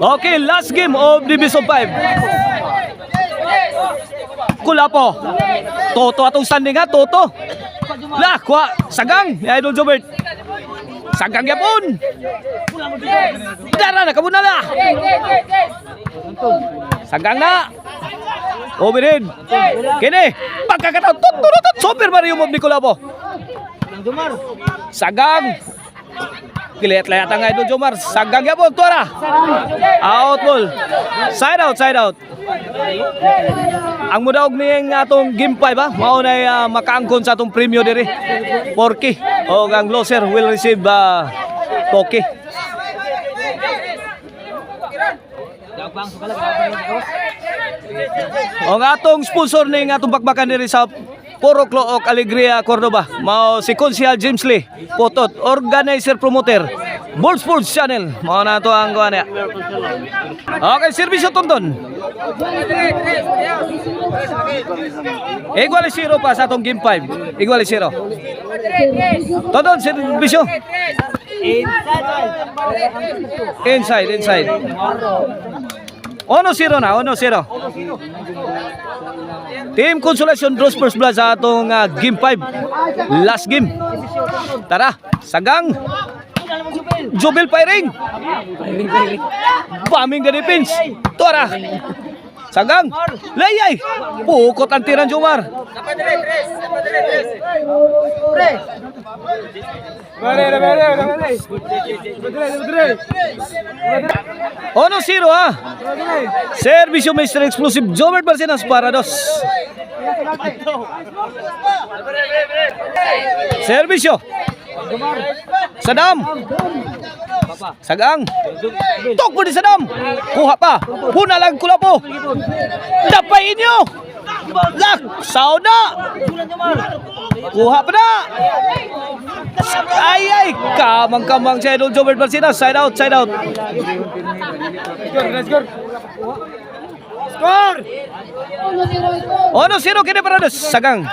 Okay, last game of Division 5. Kulapo. Toto atong standing ha, Toto. Lah, kuha. Sagang, ni Idol Jobert. Sagang yapon. Dara na, kabuna na. Sagang na. Overhead. Kini, pagkakataon. Tuturutot. Super Mario Mob ni Kulapo. Sagang. Kilit lang yata nga Idol Jomar. Sagang yapon, tuara. Out ball. Side out, side out. Ang mudaog niyang atong game 5 ha. Maunay makaangkon sa atong premyo diri. 4K. O ang loser will receive 2K. O ang atong sponsor ning atong bakbakan diri sa Puro Clook Alegria Cordoba. Mao si Konsyal James Lee Potot, organizer promoter Ball Sports Channel. Mao na to ang kuan niya. Okay, serbisyo Tonton. Igual 0 pa sa atong game 5. Igual 0. Tonton, serbisyo. Inside. 1-0 na, 1-0. Team Consolation draws first blood sa atong game 5. Last game. Tara, Sagang. Jobel firing. Bombing the defense. Tora. Sagang. Layay. Pukot ang tiran Jomar. Ono 0 ha. Servisyo Mr. Explosive Jobert Barcenas para 2. Servisyo Sadam. Sagang. Tok po di Sadam. Kuha pa. Huna lang Kulapo. Dapay inyo. Lak. Sauda. Kuha pa na. Ay. Kamang-kamang si Idol Jobert Barcenas. Side out. Score. Ono 0 kini para 2. Sagang.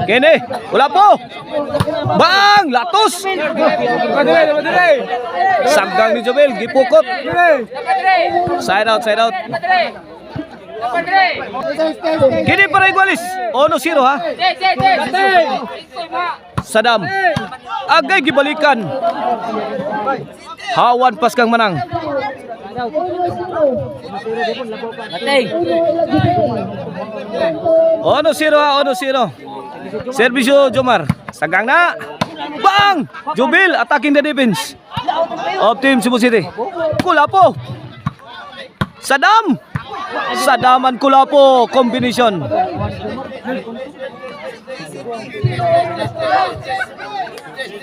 Kini, Kulapo. Bang, latos. Sagang ni Jobel, gipukot. Side out. Kini para Igualis. 1-0 ha. Sadam. Agay gibalikan. Hawan pas kang menang. 1-0. Servisyo Jomar. Sagang na. Bang! Jobel attacking the defense of Team Cebu City. Kulapo. Sadaman Kulapo combination.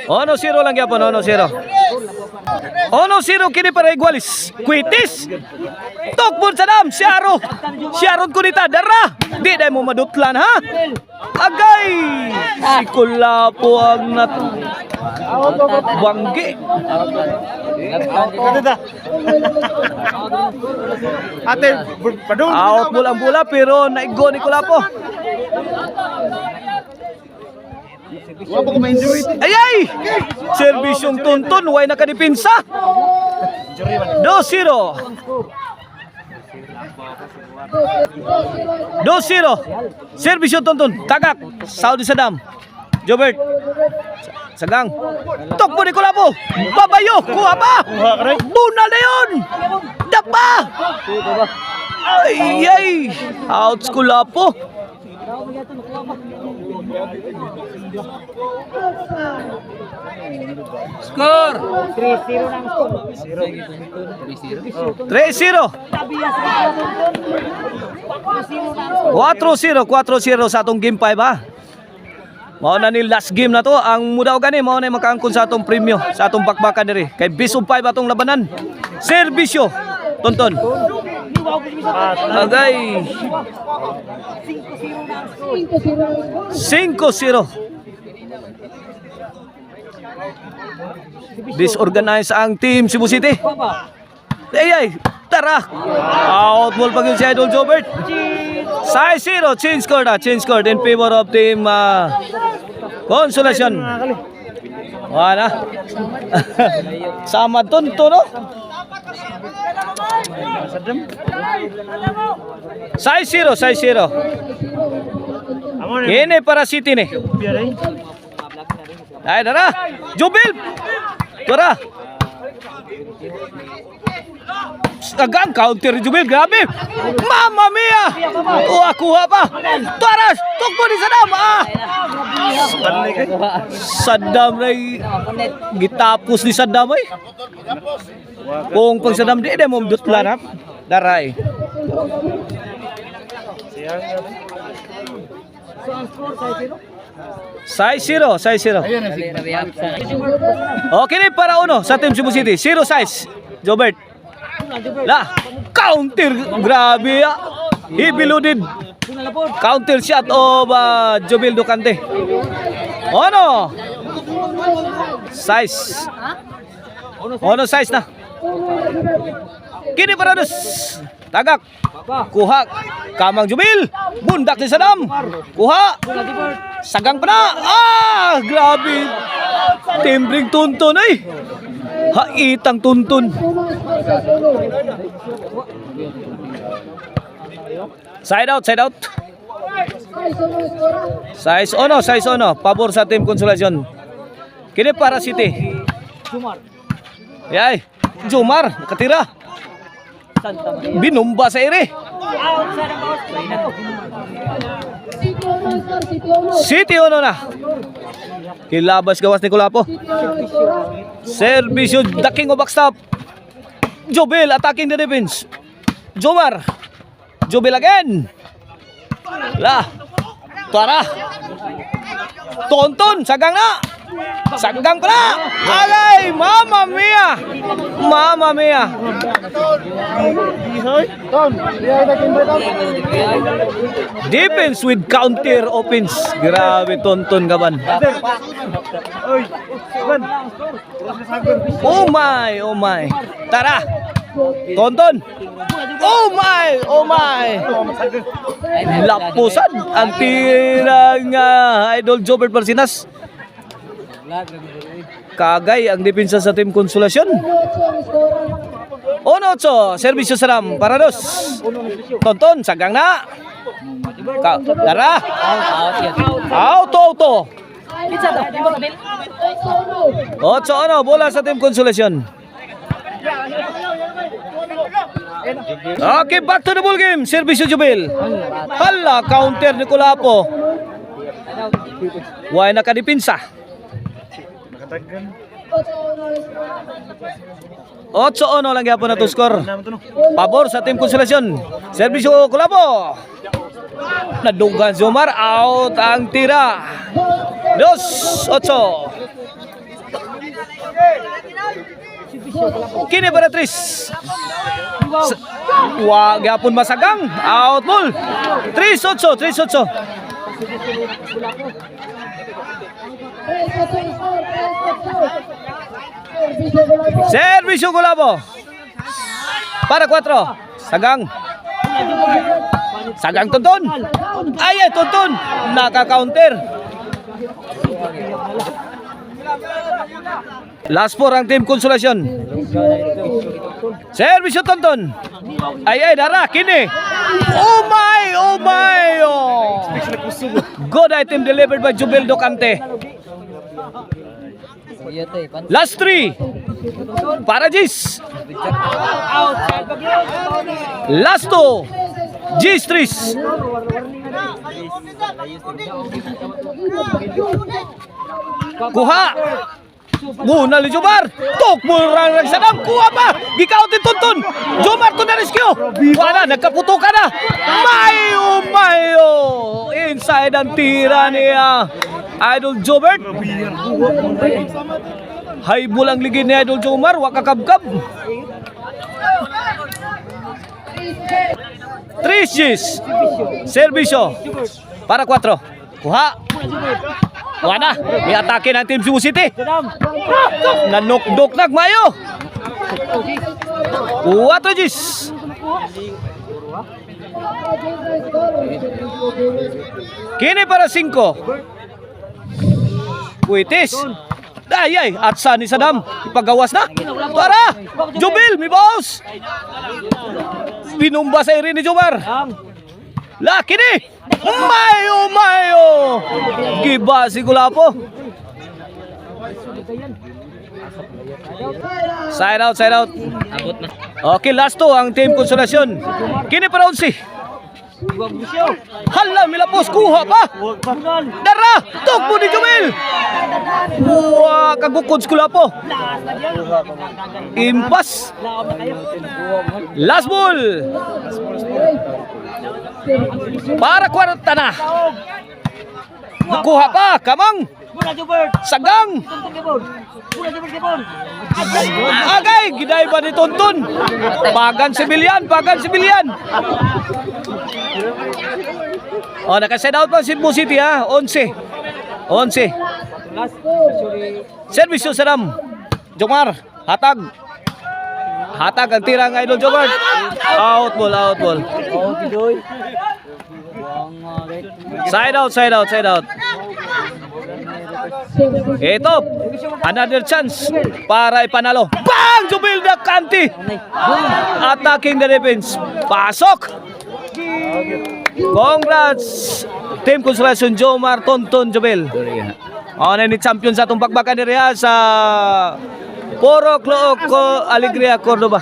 1-0 lang yapon, 1-0. 1-0 kini para Igualis. Kwitis. Tokbon Sadam, Siaron kunita dara. Di day mo madutlan ha. Agay. Si Kulapo ang banggi. Ate, padung. Out bola pero naigo ni Kulapo. Ay! Serbisyong Tonton, way nakadipinsa. 2-0. 2-0. Serbisyong Tonton, tagak. Saudi Sadam. Jobert. Sagang. Tokpo ni Kulapo. Babayo, kuha pa. Bunal na yun. Dapa. Ay. Outs Kulapo. Score 3-0. 4-0 sa atong game 5 ha. Mao na ni last game na to. Ang mudaw gani mao na makaangkon sa atong premyo sa atong bakbakan diri. Kay best of 5 atong labanan. Serbisyo Tonton. Agay. 5-0. Disorganized ang team Cebu City. Ay, tara. Out ball pag yun si Idol Jobert. 6-0. Change scored in favor of team Consolation. Wala. Sama tonto no? 6-0, 6-0. Kini para City ni. Ay, dara. Jubil. Dara. Agang counter ni Jubil, grabe. Mamma mia. Kuha pa. Taras, tukbo ni Saddam. Saddam ray gitapos ni Saddam ay. Kung pag Saddam di mo dutlan ha. Daray. Size 0, size 0. Okay ni para uno sa Team Cebu City. 0-6. Jobert. La, counter grabe ya. Ibiludid. Counter shot of Jobil Ducante. Ono. Size. Ono size na. Kini para dos. Tagak. Kuha. Kamang Jubil. Bundak ni Saddam. Kuha. Sagang pa na. Grabe. Timbring tuntun ay. Haitang tuntun. Side out, side out. Size ono. Pabor sa Team Consolacion. Kini para City. Yay. Jumar. Katira. Binumba sa ere. City ono na. Kilabas gawas ni Kulapo. Servisyo the king of backstop. Jobil attacking the defense. Jomar. Jobil again. La. Tara. Tonton sagang na. Sagang pa na. Agay, mamma mia. Mamma mia. Defense with counter offense. Grabe tonton gaban. Oh my, oh my. Tara. Tonton. Oh my. Lapusan ang tirang Idol Jobert Marcinas. Kagay ang depensa sa Team Consolacion. 1-8, servisyo Saddam para dos. Tonton, sagang na. Dara. Auto. 8-1, bola sa Team Consolacion. Okay, back to the ball game. Servisyo Jubil. Hala, counter ni Kulapo. Why nakadipinsa? 8-1 lang yapon na to score. Pabor sa Team Consolacion. Servisyo Kulapo. Nadugan Zomar, out ang tira. 2-8. Kini para Tris. Wag yapon masagang. Out ball. 3-8. Servisyo Kulapo. Para 4. Sagang Tonton. Ay, Tonton. Naka-counter. Last 4 ang Team Consolacion. Servisyo Tonton. Ay, dara. Kini. Oh my. Good item delivered by Jubil Ducante. Last 3. Para Gis. Last 2. Gis Tris. Kuha. Muna ni Jomar. Tok murang Saddam. Kuha pa. Gikautin Tuntun. Jomar to na rescue. Wala. Nagkaputukan na. Mayo. Inside ang tira niya. Idol Jobert. Haibol ang ligid ni Idol Jomar. Wakakabkab. 3 G's. Servisyo. Para 4. Kuha. Wala. May atake ng Team Cebu City. Nanukdok nagmayo. 4 G's. Kini para 5. Kuitis. Ay, at sa ni Saddam, ipagawas na. Tara! Jubil, mi boss! Pinumba sa irin ni Jomar. Laki ni! Mayo! Giba si Gulapo. Side out. Okay, last two ang team konsolasyon. Kini para 11. Hala, milapos, kuha pa. Dara, tukbo ni Jumel. Wah, kagukod si Gulapo. Impas. Last ball. Para kwarta na. Kuha pa, kamang. Sagang. Agay, giday ba ni Tonton? Pagan sibilyan. Oh, naka-set out pa si Cebu City ha. 11. Servisyo Saddam. Jomar, hatag ang tira ng Idol Jomar. Out ball. Side out. Ito, another chance para ipanalo. Bang! Jubil na Kanti. Attacking the defense. Pasok. Congrats. Team Konsolasyon Jomar, Tonton, Jubil. Ano ni champion sa itong bakbakan nila sa Poro Cloco Alegria, Cordoba.